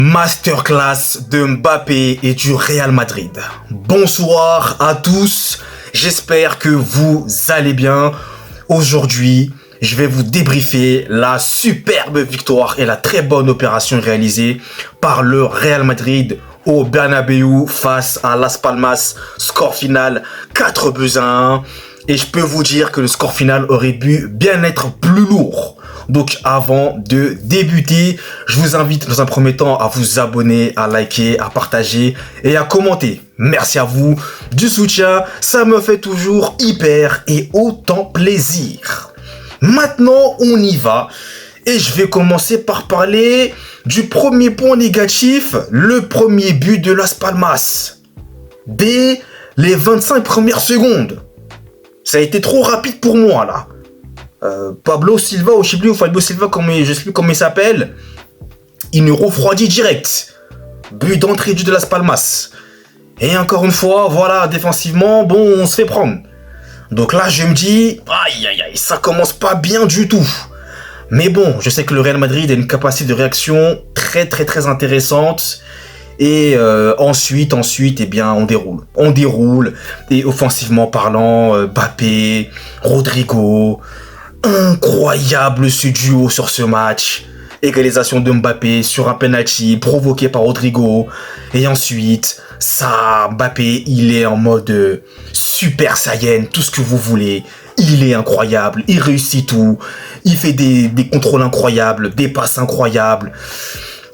Masterclass de Mbappé et du Real Madrid. Bonsoir à tous, j'espère que vous allez bien. Aujourd'hui, je vais vous débriefer la superbe victoire et la très bonne opération réalisée par le Real Madrid au Bernabéu face à Las Palmas. Score final 4-1. Et je peux vous dire que le score final aurait dû bien être plus lourd. Donc avant de débuter, je vous invite dans un premier temps à vous abonner, à liker, à partager et à commenter. Merci à vous du soutien, ça me fait toujours hyper et autant plaisir. Maintenant, on y va et je vais commencer par parler du premier point négatif, le premier but de Las Palmas. Dès les 25 premières secondes. Ça a été trop rapide pour moi là. Pablo Silva ou je sais plus, Fabio Silva, je sais plus comment il s'appelle, il nous refroidit direct. But d'entrée de Las Palmas. Et encore une fois, voilà, défensivement, bon, on se fait prendre. Donc là, je me dis, aïe aïe aïe, ça commence pas bien du tout. Mais bon, je sais que le Real Madrid a une capacité de réaction très intéressante. Et ensuite, eh bien, on déroule. On déroule. Et offensivement parlant, Mbappé, Rodrigo. Incroyable ce duo sur ce match. Égalisation de Mbappé sur un penalty provoqué par Rodrigo. Et ensuite, ça, Mbappé, il est en mode Super Saiyan, tout ce que vous voulez. Il est incroyable, il réussit tout. Il fait des contrôles incroyables, des passes incroyables.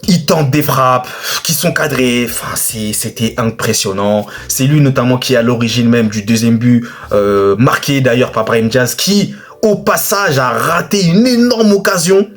Il tente des frappes qui sont cadrées. Enfin, c'était impressionnant. C'est lui notamment qui est à l'origine même du deuxième but, marqué d'ailleurs par Brahim Diaz, qui au passage a raté une énorme occasion.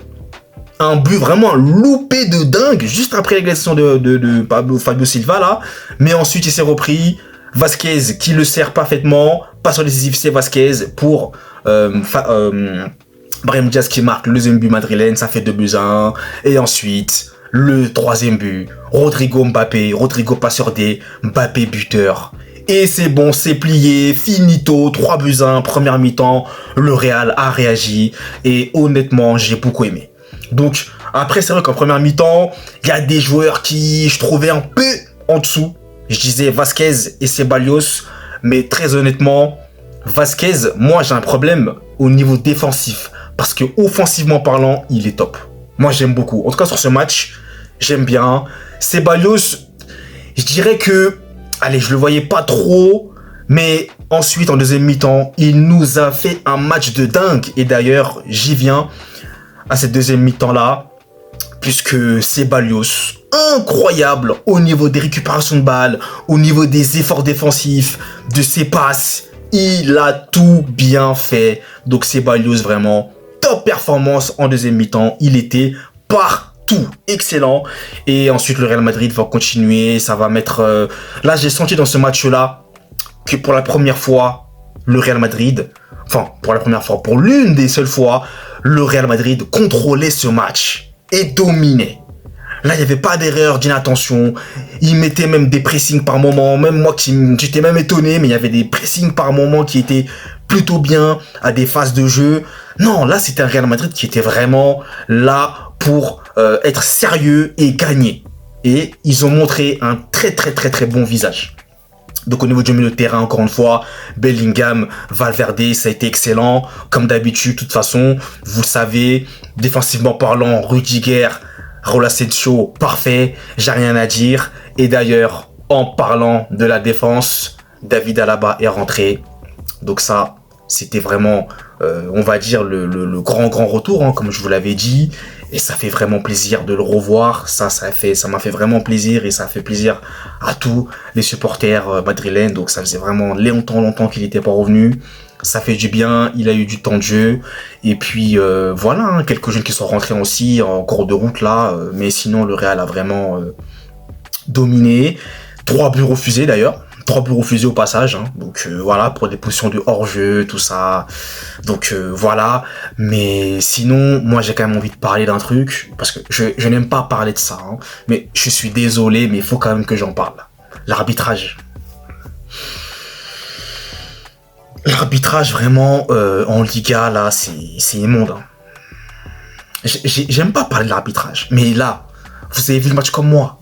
Un but vraiment loupé de dingue, juste après l'égalisation de Fabio Silva là. Mais ensuite il s'est repris. Vasquez qui le sert parfaitement. Passe décisif, c'est Vasquez pour Brahim Diaz qui marque le deuxième but madrilène. Ça fait 2-1. Et ensuite, le troisième but. Rodrigo Mbappé. Rodrigo passeur D. Mbappé buteur. Et c'est bon, c'est plié, finito, 3-1, première mi-temps, le Real a réagi et honnêtement, j'ai beaucoup aimé. Donc, après, c'est vrai qu'en première mi-temps, il y a des joueurs qui je trouvais un peu en dessous. Je disais Vasquez et Ceballos, mais très honnêtement, Vasquez, moi j'ai un problème au niveau défensif parce que offensivement parlant, il est top. Moi j'aime beaucoup. En tout cas, sur ce match, j'aime bien. Ceballos, je dirais que allez, je le voyais pas trop, mais ensuite, en deuxième mi-temps, il nous a fait un match de dingue. Et d'ailleurs, j'y viens à cette deuxième mi-temps-là, puisque Ceballos, incroyable au niveau des récupérations de balles, au niveau des efforts défensifs, de ses passes, il a tout bien fait. Donc Ceballos, vraiment, top performance en deuxième mi-temps, il était parfait. Tout excellent. Et ensuite le Real Madrid va continuer, ça va mettre là j'ai senti dans ce match là que pour la première fois le Real Madrid, enfin pour la première fois, pour l'une des seules fois, le Real Madrid contrôlait ce match et dominait. Là il n'y avait pas d'erreur d'inattention, il mettait même des pressings par moment, même moi j'étais même étonné, mais il y avait des pressings par moment qui étaient plutôt bien à des phases de jeu. Non, là c'était un Real Madrid qui était vraiment là pour être sérieux et gagner. Et ils ont montré un très bon visage. Donc au niveau du milieu de terrain, encore une fois, Bellingham, Valverde, ça a été excellent. Comme d'habitude, de toute façon, vous le savez, défensivement parlant, Rudiger, Raúl Asensio, parfait, j'ai rien à dire. Et d'ailleurs, en parlant de la défense, David Alaba est rentré. Donc ça, c'était vraiment, on va dire, le grand retour, hein, comme je vous l'avais dit. Et ça fait vraiment plaisir de le revoir. Ça m'a fait vraiment plaisir et ça fait plaisir à tous les supporters madrilènes. Donc ça faisait vraiment longtemps qu'il n'était pas revenu. Ça fait du bien, il a eu du temps de jeu. Et puis voilà, hein, quelques jeunes qui sont rentrés aussi en cours de route là. Mais sinon, le Real a vraiment dominé. 3 buts refusés d'ailleurs. 3 buts refusés au passage, hein. Donc voilà, pour des positions de hors-jeu, tout ça. Donc voilà, mais sinon, moi j'ai quand même envie de parler d'un truc, parce que je n'aime pas parler de ça, hein. Mais je suis désolé, mais il faut quand même que j'en parle. L'arbitrage. L'arbitrage vraiment en Liga, là, c'est immonde, hein. J'aime pas parler de l'arbitrage, mais là, vous avez vu le match comme moi.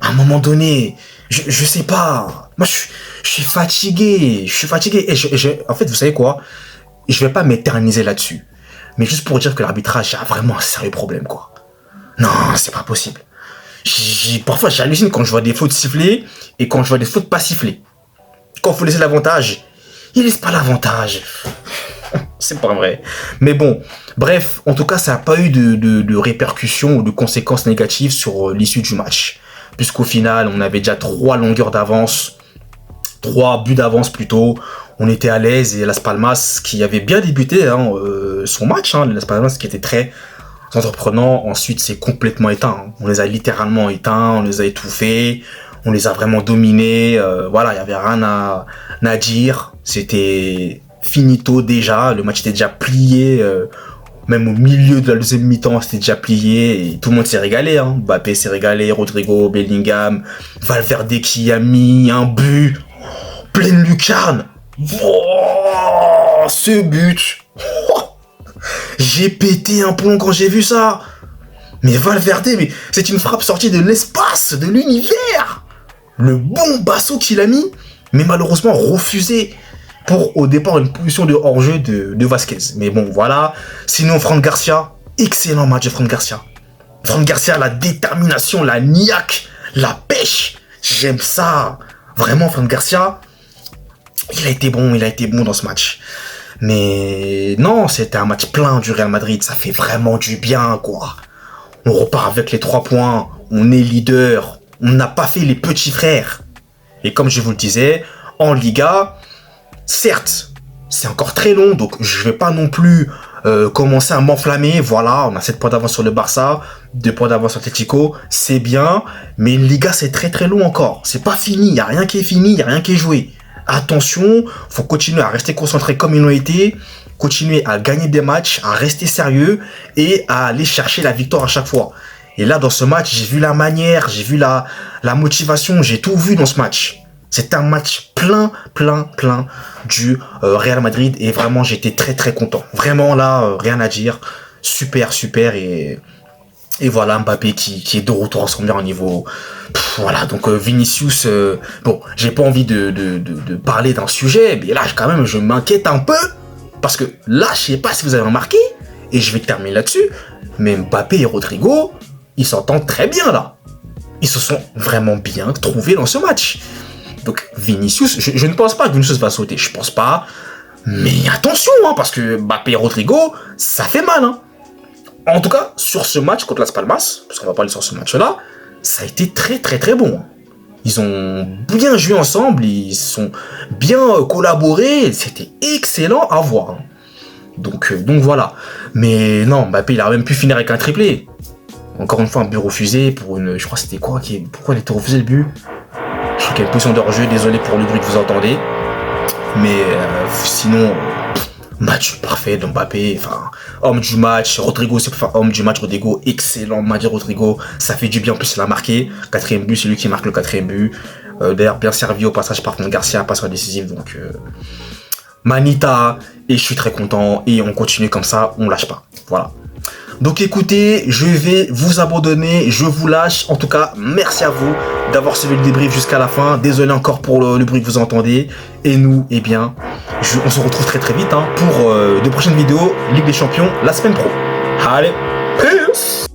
À un moment donné, je sais pas. Moi, je suis fatigué. Je suis fatigué. Et en fait, vous savez quoi? Je vais pas m'éterniser là-dessus. Mais juste pour dire que l'arbitrage a vraiment un sérieux problème, quoi. Non, c'est pas possible. Parfois, j'hallucine quand je vois des fautes sifflées et quand je vois des fautes pas sifflées. Quand il faut laisser l'avantage, il laisse pas l'avantage. C'est pas vrai. Mais bon, bref, en tout cas, ça n'a pas eu de répercussions ou de conséquences négatives sur l'issue du match. Puisqu'au final, on avait déjà 3 longueurs d'avance, 3 buts d'avance plutôt. On était à l'aise et Las Palmas, qui avait bien débuté son match, Las Palmas qui était très entreprenant, ensuite c'est complètement éteint. On les a littéralement éteints, on les a étouffés, on les a vraiment dominés. Voilà, il n'y avait rien à dire. C'était finito déjà, le match était déjà plié. Même au milieu de la deuxième mi-temps, c'était déjà plié et tout le monde s'est régalé. Mbappé s'est régalé, Rodrigo, Bellingham, Valverde qui a mis un but, pleine lucarne. Oh, ce but, j'ai pété un plomb quand j'ai vu ça. Mais Valverde, mais c'est une frappe sortie de l'espace, de l'univers. Le bon basso qu'il a mis, mais malheureusement refusé pour au départ une position de hors-jeu de Vasquez. Mais bon, voilà. Sinon, Fran Garcia, excellent match de Fran Garcia. Fran Garcia, la détermination, la niaque, la pêche. J'aime ça. Vraiment, Fran Garcia, il a été bon dans ce match. Mais non, c'était un match plein du Real Madrid. Ça fait vraiment du bien, quoi. On repart avec les 3 points. On est leader. On n'a pas fait les petits frères. Et comme je vous le disais, en Liga, certes, c'est encore très long. Donc, je vais pas non plus commencer à m'enflammer. Voilà, on a 7 points d'avance sur le Barça, 2 points d'avance sur Atletico. C'est bien. Mais Liga, c'est très très long encore. C'est pas fini. Il n'y a rien qui est fini. Il n'y a rien qui est joué. Attention, faut continuer à rester concentré comme ils l'ont été, continuer à gagner des matchs, à rester sérieux et à aller chercher la victoire à chaque fois. Et là, dans ce match, j'ai vu la manière, j'ai vu la motivation, j'ai tout vu dans ce match. C'est un match plein du Real Madrid et vraiment, j'étais très très content. Vraiment là, rien à dire. Super et voilà, Mbappé qui est de retour à son meilleur niveau. Voilà, donc Vinicius, bon, j'ai pas envie de parler d'un sujet, mais là, quand même, je m'inquiète un peu, parce que là, je sais pas si vous avez remarqué, et je vais terminer là-dessus, mais Mbappé et Rodrigo, ils s'entendent très bien, là. Ils se sont vraiment bien trouvés dans ce match. Donc, Vinicius, je ne pense pas que Vinicius va sauter, je pense pas, mais attention, parce que Mbappé et Rodrigo, ça fait mal, En tout cas, sur ce match contre Las Palmas, parce qu'on va parler sur ce match-là, ça a été très bon. Ils ont bien joué ensemble, ils sont bien collaboré, c'était excellent à voir. Donc voilà. Mais non, Mbappé, il a même pu finir avec un triplé. Encore une fois, un but refusé pour une... Je crois que c'était quoi pourquoi il a été refusé le but? Je crois qu'il y a une position de hors-jeu, désolé pour le bruit que vous entendez. Mais sinon... Match parfait de Mbappé, homme du match, Rodrigo, c'est homme du match, Rodrigo, excellent match de Rodrigo, ça fait du bien, en plus il a marqué, 4e but, c'est lui qui marque le 4e but, d'ailleurs bien servi au passage par Fran Garcia, passeur décisif, donc Manita, et je suis très content, et on continue comme ça, on lâche pas, voilà. Donc écoutez, je vais vous abandonner, je vous lâche. En tout cas, merci à vous d'avoir suivi le débrief jusqu'à la fin. Désolé encore pour le bruit que vous entendez. Et nous, eh bien, on se retrouve très vite pour de prochaines vidéos Ligue des Champions la semaine pro. Allez, peace!